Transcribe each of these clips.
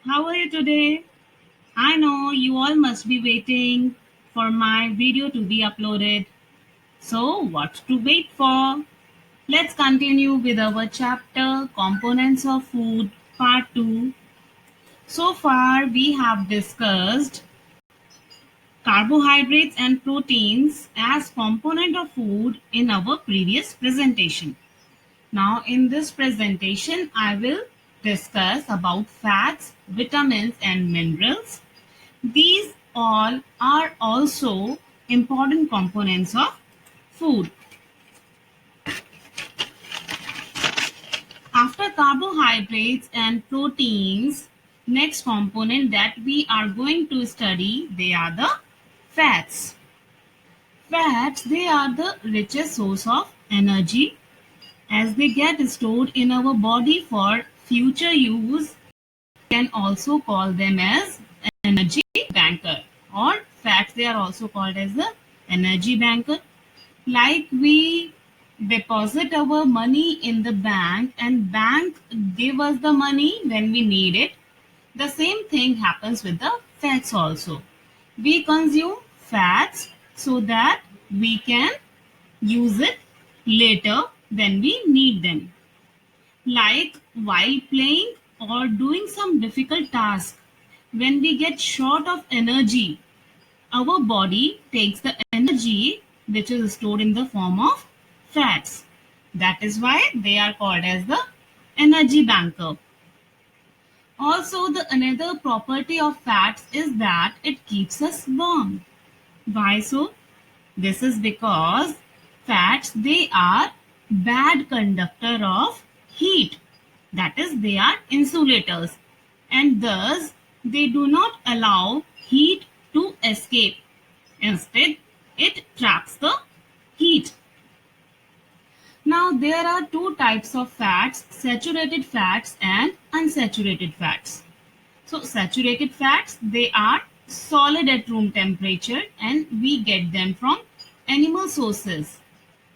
How are you today? I know you all must be waiting for my video to be uploaded. So, what to wait for? Let's continue with our chapter Components of Food, Part 2. So far, we have discussed carbohydrates and proteins as component of food in our previous presentation. Now, in this presentation, I will discuss about fats, vitamins, and minerals. These all are also important components of food. After carbohydrates and proteins, next component that we are going to study, they are the fats. Fats, they are the richest source of energy as they get stored in our body for future use. Can also call them as energy banker, or fats they are also called as the energy banker. Like we deposit our money in the bank and bank give us the money when we need it. The same thing happens with the fats also. We consume fats so that we can use it later when we need them. Like while playing or doing some difficult task, when we get short of energy, our body takes the energy which is stored in the form of fats. That is why they are called as the energy banker. Also, the another property of fats is that it keeps us warm. Why so? This is because fats they are bad conductor of heat. That is, they are insulators, and thus they do not allow heat to escape. Instead, it traps the heat. Now, there are two types of fats, saturated fats and unsaturated fats. So, saturated fats, they are solid at room temperature and we get them from animal sources.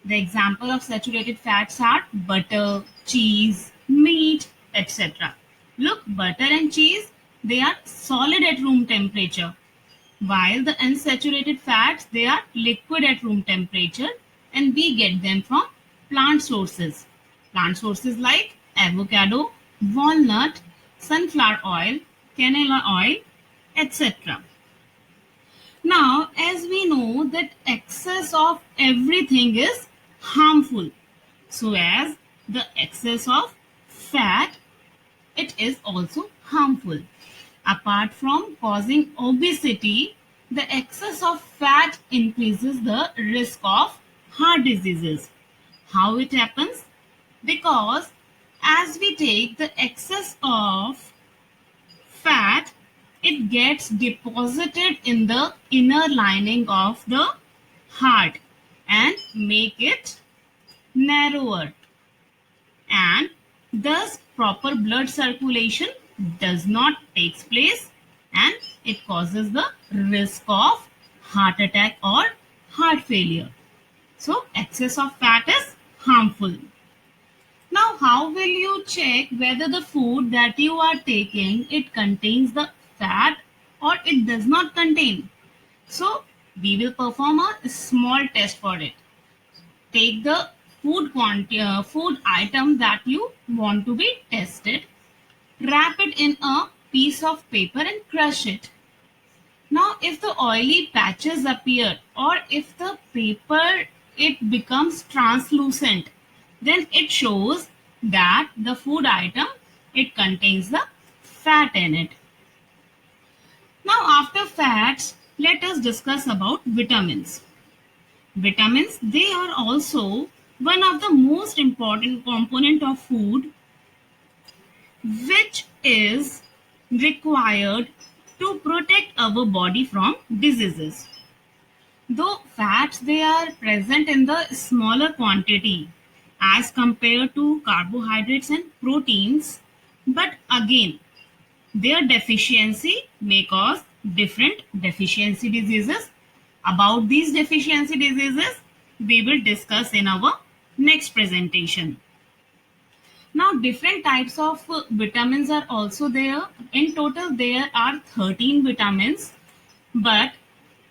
The example of saturated fats are butter, cheese, meat, etc. Look, butter and cheese, they are solid at room temperature, while the unsaturated fats, they are liquid at room temperature and we get them from plant sources. Plant sources like avocado, walnut, sunflower oil, canola oil, etc. Now, as we know that excess of everything is harmful. So as the excess of fat, it is also harmful. Apart from causing obesity, the excess of fat increases the risk of heart diseases. How it happens? Because as we take the excess of fat, it gets deposited in the inner lining of the heart and make it narrower, and thus proper blood circulation does not takes place and it causes the risk of heart attack or heart failure. So excess of fat is harmful. Now, how will you check whether the food that you are taking it contains the fat or it does not contain? So, we will perform a small test for it. Take the food item that you want to be tested, wrap it in a piece of paper and crush it. Now, if the oily patches appear or if the paper it becomes translucent, then it shows that the food item it contains the fat in it. Now, after fats, let us discuss about vitamins. Vitamins, they are also one of the most important component of food which is required to protect our body from diseases. Though fats they are present in the smaller quantity as compared to carbohydrates and proteins, but again their deficiency may cause different deficiency diseases. About these deficiency diseases, we will discuss in our next presentation. Now different types of vitamins are also there. In total there are 13 vitamins, but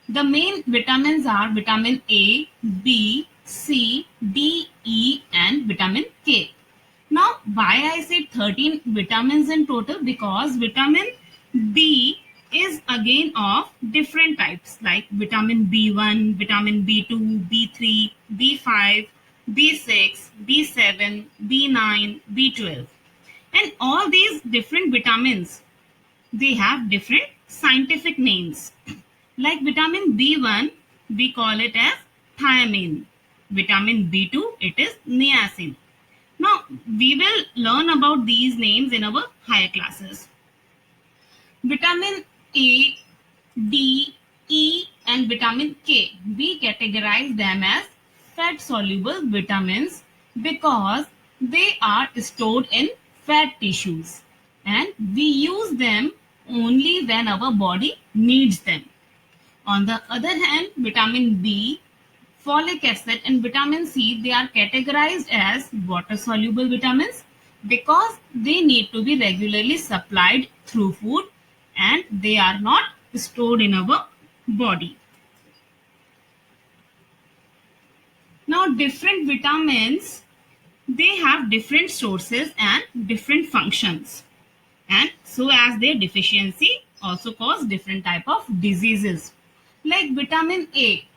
the main vitamins are vitamin A, B, C, D, E and vitamin K. Now, why I said 13 vitamins in total? Because vitamin B is again of different types like vitamin B1, vitamin B2, B3, B5, B6, B7, B9, B12. And all these different vitamins, they have different scientific names. Like vitamin B1, we call it as thiamine. Vitamin B2, it is niacin. Now, we will learn about these names in our higher classes. Vitamin A, D, E and vitamin K, we categorize them as fat-soluble vitamins because they are stored in fat tissues and we use them only when our body needs them. On the other hand, vitamin B, folic acid and vitamin C, they are categorized as water soluble vitamins because they need to be regularly supplied through food and they are not stored in our body. Now different vitamins, they have different sources and different functions, and so as their deficiency also cause different type of diseases. Like vitamin A,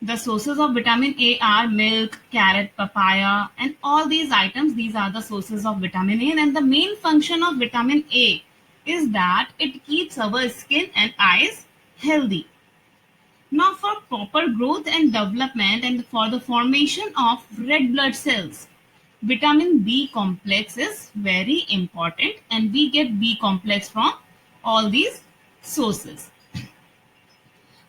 the sources of vitamin A are milk, carrot, papaya, and all these items. These are the sources of vitamin A. And the main function of vitamin A is that it keeps our skin and eyes healthy. Now, for proper growth and development and for the formation of red blood cells, vitamin B complex is very important, and we get B complex from all these sources.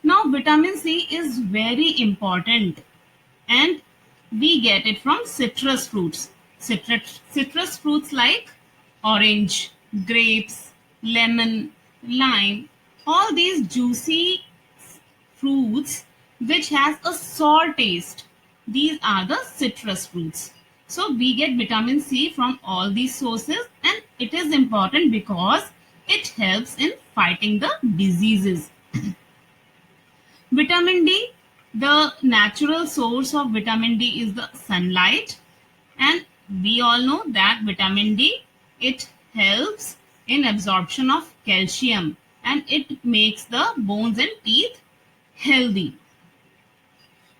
Now, vitamin C is very important and we get it from citrus fruits. Citrus fruits like orange, grapes, lemon, lime, all these juicy fruits which has a sour taste. These are the citrus fruits. So we get vitamin C from all these sources and it is important because it helps in fighting the diseases. Vitamin D, the natural source of vitamin D is the sunlight, and we all know that vitamin D, it helps in absorption of calcium and it makes the bones and teeth healthy.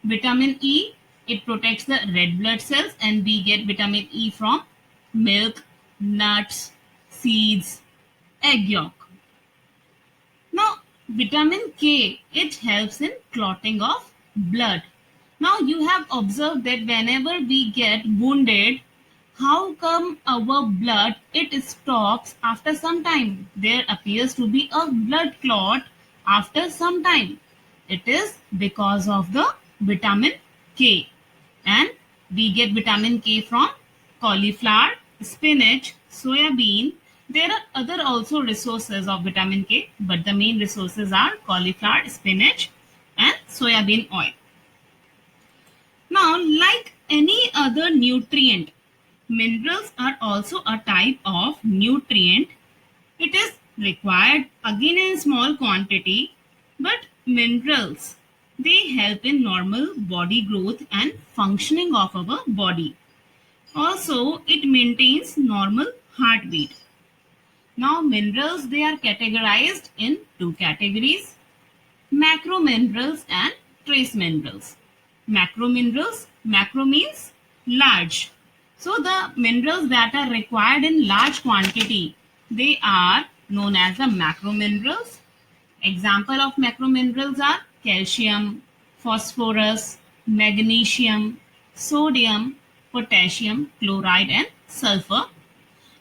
Vitamin E, it protects the red blood cells and we get vitamin E from milk, nuts, seeds, egg yolk. Now, vitamin K, it helps in clotting of blood. Now, you have observed that whenever we get wounded, how come our blood, it stops after some time? There appears to be a blood clot after some time. It is because of the vitamin K. And we get vitamin K from cauliflower, spinach, soya bean. There are other also resources of vitamin K, but the main resources are cauliflower, spinach, and soya bean oil. Now, like any other nutrient, minerals are also a type of nutrient. It is required again in small quantity, but minerals, they help in normal body growth and functioning of our body. Also, it maintains normal heartbeat. Now, minerals, they are categorized in two categories: macro minerals and trace minerals. Macro minerals, macro means large. So, the minerals that are required in large quantity, they are known as the macro minerals. Example of macro minerals are calcium, phosphorus, magnesium, sodium, potassium, chloride and sulfur.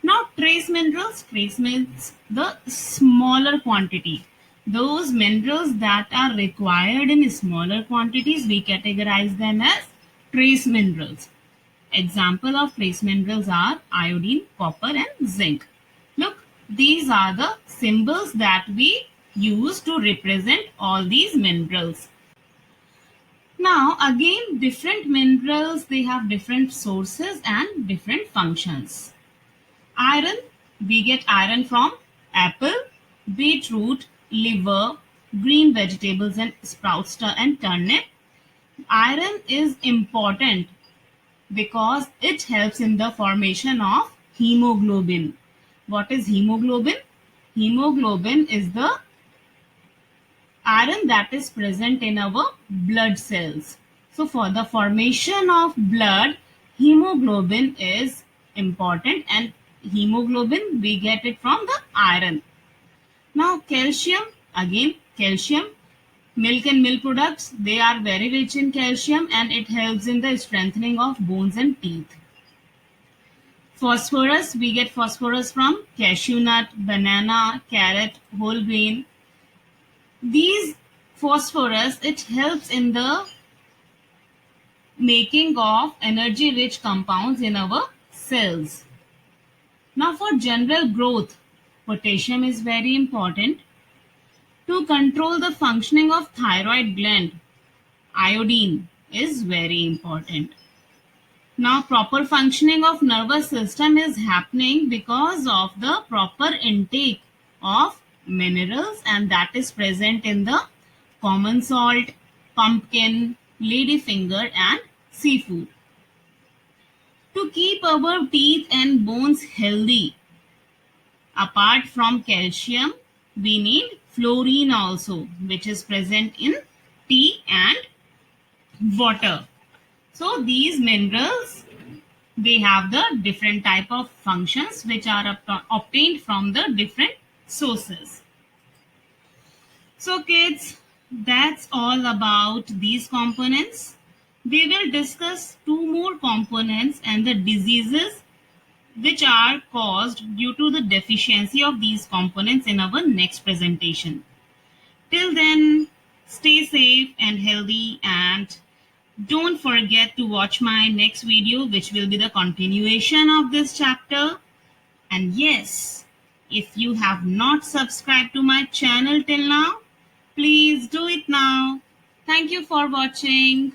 Now, trace means the smaller quantity. Those minerals that are required in smaller quantities, we categorize them as trace minerals. Example of trace minerals are iodine, copper and zinc. Look, these are the symbols that we use to represent all these minerals. Now again, different minerals, they have different sources and different functions. Iron, we get iron from apple, beetroot, liver, green vegetables and sprouts and turnip. Iron is important because it helps in the formation of hemoglobin. What is hemoglobin? Hemoglobin is the iron that is present in our blood cells. So for the formation of blood, hemoglobin is important, and hemoglobin we get it from the iron. Now calcium, again calcium, milk and milk products, they are very rich in calcium and it helps in the strengthening of bones and teeth. Phosphorus, we get phosphorus from cashew nut, banana, carrot, whole grain. These phosphorus, it helps in the making of energy rich compounds in our cells. Now for general growth, potassium is very important. To control the functioning of thyroid gland, iodine is very important. Now proper functioning of nervous system is happening because of the proper intake of minerals, and that is present in the common salt, pumpkin, ladyfinger and seafood. To keep our teeth and bones healthy, apart from calcium, we need fluorine also, which is present in tea and water. So these minerals, they have the different type of functions which are obtained from the different sources. So kids, that's all about these components. We will discuss two more components and the diseases which are caused due to the deficiency of these components in our next presentation. Till then, stay safe and healthy, and don't forget to watch my next video, which will be the continuation of this chapter. And yes, if you have not subscribed to my channel till now, please do it now. Thank you for watching.